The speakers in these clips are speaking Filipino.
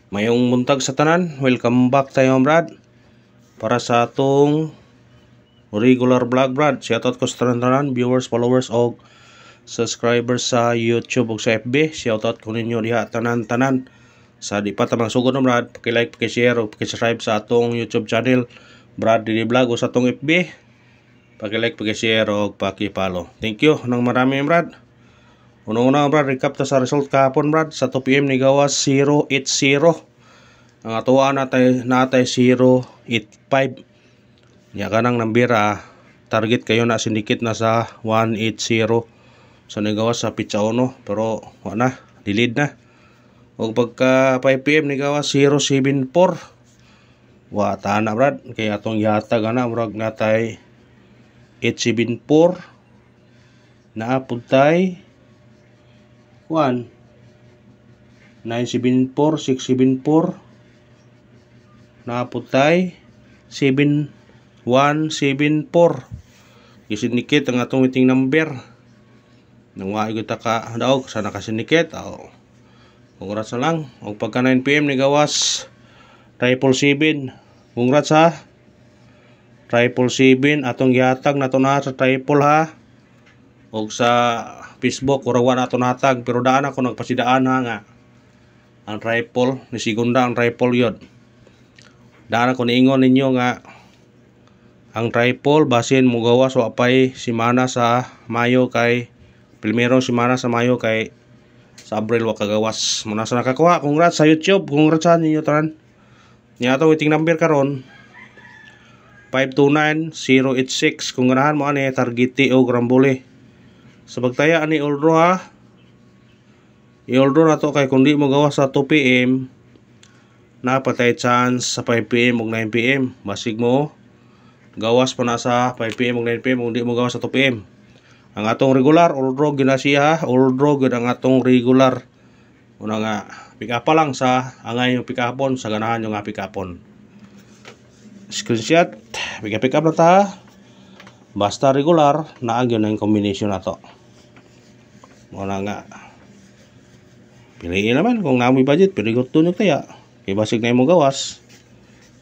Mayong buntag sa tanan, welcome back tayo brad. Para sa atong regular vlog brad, shoutout ko sa tanan viewers, followers o subscribers sa YouTube o sa FB. Shoutout ko ninyo diha tanan-tanan. Sa di pa tamang sugod no brad, paki-like, paki-share o paki-subscribe sa atong YouTube channel Brad Didi Vlog o sa atong FB. Paki-like, paki-share o paki-follow. Thank you nang marami brad. Una-una brad, recap ta sa result kahapon brad. Sa 2 PM ni gawas 080. Ang atuwa natay 085. Nya kanang nambira target kayo na sindikit na sa 180. Sa nigawas sa pitsa uno pero wala na, delayed na. O pagka 5 PM ni gawas 074. Wata na brad, kaya atong yatag na murag natay 874 na puntay 1 974 674 na puntay 7174. Isinikit ang atong meeting number nang waay kita ka daog sa nakasinikit. Congrats na lang. O pagka 9 PM ni gawas 777. Congrats ha. 777 atong gihatag na to na sa triple ha. O sa Facebook urawa na to natag pero daan ako nagpasidaan ha nga ang triple ni segunda ang triple yun. Daan ako niingon ninyo nga ang triple basin mo gawas wa pay semana sa Mayo kay primero semana sa Mayo kay sa Abril wa kagawas. Muna sa nakakuha, congrats sa YouTube, congrats sa ninyo tanan. Nya ato waiting number karon 529086 kung ganahan mo ani targeti o grambole. Sa pagtaya ani Oldro ha. I-Oldro na to kay kundi mo gawas sa 2 PM napatay chance sa 5 PM ug 9 PM. Basig mo gawas pa na sa 5 PM ug 9 PM kung di mo gawas sa 2 PM. Ang atong regular Oldro ginasiya, Oldro gid ang atong regular. Una nga pick up pa lang sa angay yung pick upon sa ganahan yung pick upon. Screenshot, pick up na ta. Basta regular naagyo na yung combination na to. Muna nga piliin naman kung namoy budget pero tunok taya kay basig na mo gawas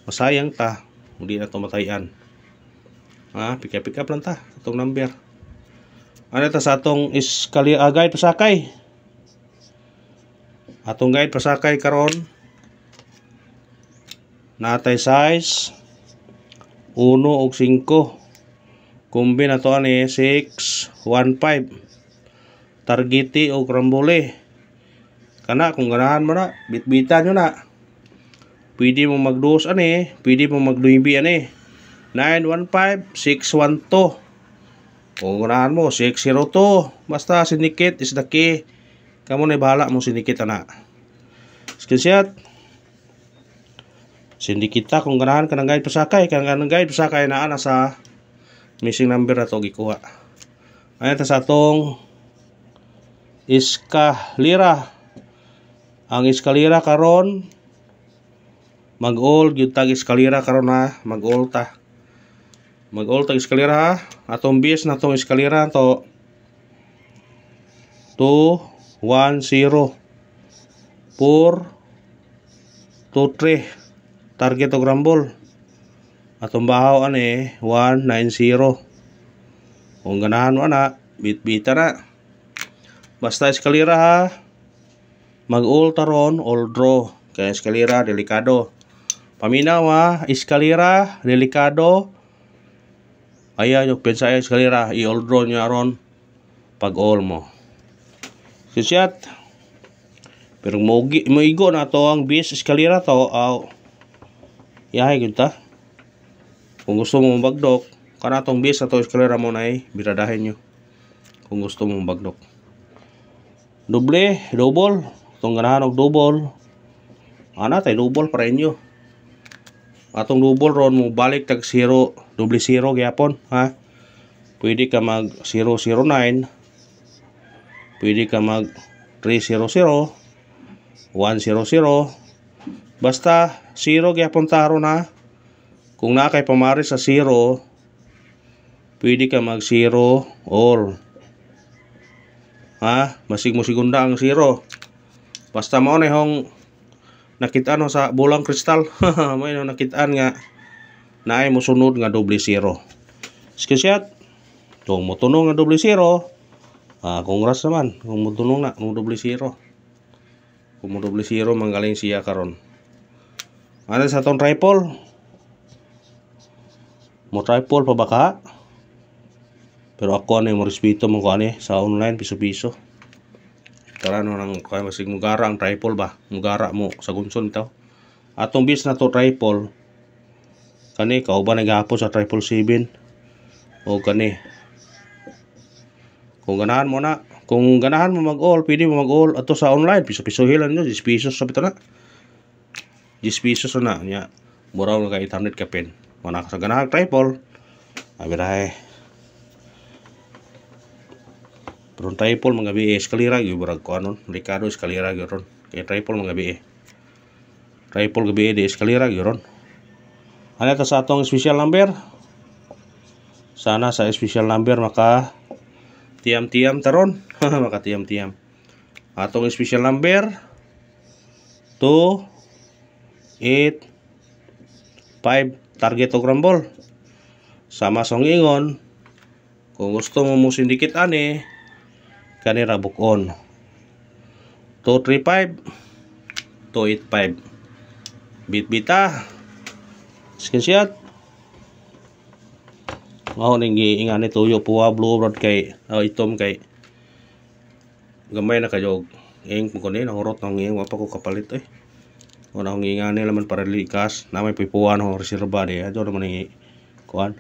masayang ta hindi na to matayan ha. Pick up lang ta itong number ano ta sa atong guide pasakay. Atong guide pasakay karon natay size 1 ug 5 kumbi na to ani 615 targeti o krambole kana kung ganahan mo na bitbitan nyo na pwede mo mag-2 ani pwede mo mag-2 ani 915 612 kung ganahan mo 602 basta sinikit is the key kamo na bahala mo sinikit ana. Screenshot sindikita kung ganahan ka ng guide pasakay kanang guide pasakay na ana sa missing number na to gikuha. Ayan ta sa atong eskalera. Ang eskalera karon mag-all gyud tag eskalera karon ha, mag-all ta. Mag-all tag eskalera ha. Atong base na tong eskalera to 210 4 23 target o grambol. Atong bahaw ani 190. Kung ganahan mo na bit-bita na. Basta eskalera ha. Mag-all taron, all draw. Kaya eskalera delikado. Paminaw ha, eskalera delikado. Ayan yung pensa eskalera, i-all draw nyo aron pag-all mo. Shot. Pero moigo na to ang base eskalera to. Yahay gyud ta. Kung gusto mo magdok, kanatong base na to eskalera mo na biradahin nyo. Kung gusto mo magdok. Double. Itong ganahan og double. Ana tay double para inyo. Atong double ron mo balik tag 0, double 0 gyapon ha. Pwede ka mag 009. Pwede ka mag 300, 100. Basta 0 gyapon taro na. Kung na kay pamari sa 0, pwede ka mag 0 all. Ha? Masig mo segunda ang 0. Basta mo na yung nakitaan mo sa bulang kristal. May nakitaan nga naay mo sunod nga double zero. Screenshot. Kung mo tunog nga double zero, congrats naman. Kung mo tunog na mo double zero. Kung mo double zero manggaling siya karon. Ano sa tong triple? Mo triple pa ba ka? Pero ako ano mo respeto mo ko ani sa online piso-piso. Karano nang kaya masig mugara ang triple ba? Mugara mo sa gunson bitaw. Atong bis na to triple. Kani kauban nagahapon sa 777 o kani. Kung ganahan mo na, kung ganahan mo mag-all, pwede mo mag-all ato sa online piso-piso hilan nyo, 10 pesos sa bitaw na. 10 pesos na nya. Mura na ka internet ka pen. Mana sa ganahan triple. Abirahe. Pero triple mga bi eskalira gyud burag ko anon, Ricardo eskalira gyud ron. Kay triple mga bi. Triple gabi di eskalira gyud ron. Ano ta sa atong special number? Sana sa special number maka tiam-tiam taron. Maka tiam-tiam. Atong special number 2 8 5 target og rumble. Sama song ingon kung gusto mo sindikit ani kanira bukon 235 285 bit-bita screenshot mao ning giingani tuyo puwa blue rod kay itom kay gamay na kayog ing ko ni nahurot nang ing wa pa ko kapalit una hong ingani laman para likas na may pipuan ho reserva di adto naman ni kuan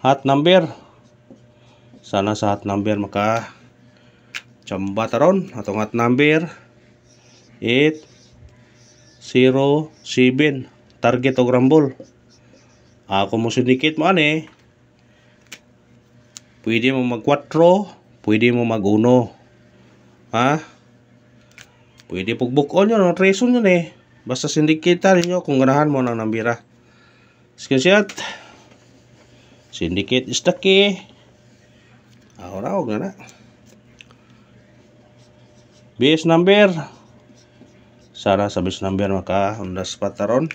hot number sana sa hot number maka chamba taron atong hot number 807 target og rumble. Ako mo sindikit mo ani. Pwede mo mag 4, pwede mo mag 1. Ha? Pwede pugbukon yun, reason yun Basta sindikita ninyo kung ganahan mo ng nambira. Screenshot. Syndicate is the key. Ahora og na. Base number. Sana sa base number maka on the spot taron.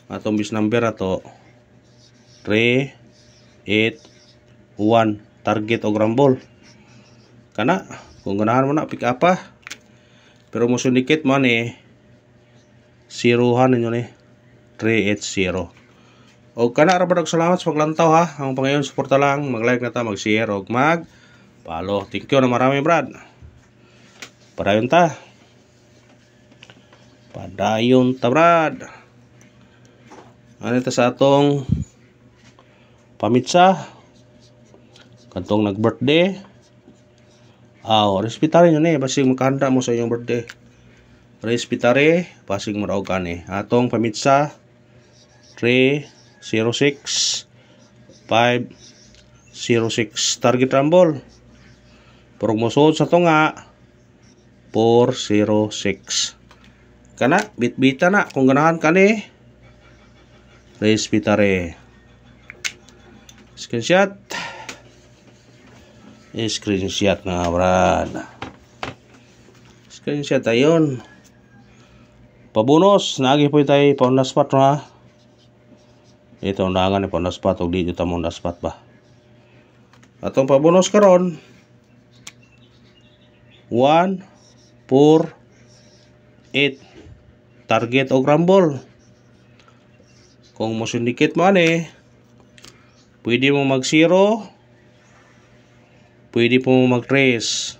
Atong base number ato 3 8 1 target og rumble. Kana kung ganahan mo na pick up pero mo syndicate mo zerohan ninyo 380. Og kana ra badag salamat sa paglantaw ha. Ang pangayon suporta lang, mag-like na ta, mag-share og mag-follow. Thank you na marami brad. Padayon ta. Padayon ta brad. Ano ta sa atong pamitsa. Kantong nag-birthday. Respetare nyo basig makahanda mo sa inyong birthday. Respetare, basig maraog ka Atong pamitsa 306 506 target rumble. Pero musod sa to nga 406. Kana bit-bita na kung ganahan ka respetare. Screenshot. Screenshot na brad. Screenshot ayon. Pabunos nagi po tayo pa on the spot ha. Ito undangan ni pa on the spot og di jud ta mo on the spot ba. Atong pabunos karon 1 4 8 target og rumble. Kung mo syndicate mo pwede mo mag 0, pwede po mo mag trace.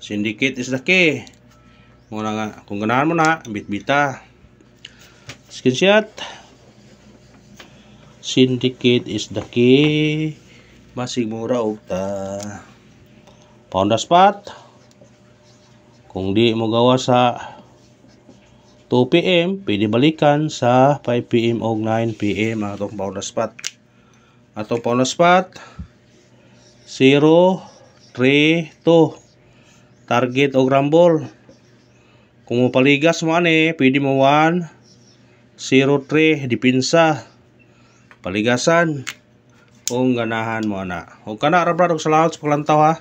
Syndicate is the key. Muna nga kung ganahan mo na bit-bita. Screenshot. Syndicate is the key. Basig mura og ta. Pound the spot. Kung di mo gawa sa 2 PM, pwede balikan sa 5 PM o 9 PM atong pound the spot. Atong pound the spot 0 3 2 target og rumble. Kung mo paligas mo pwede mo 1 0 3 dipinsa. Paligasan kung ganahan mo O kana ra brad og salamat sa paglantaw ha.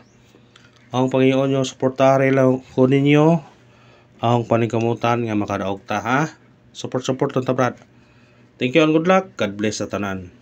Ang Panginoon nyo suportahan lang ko ninyo ahong paningkamutan nga makadaog ta ha. Support ta brad. Thank you and good luck. God bless sa tanan.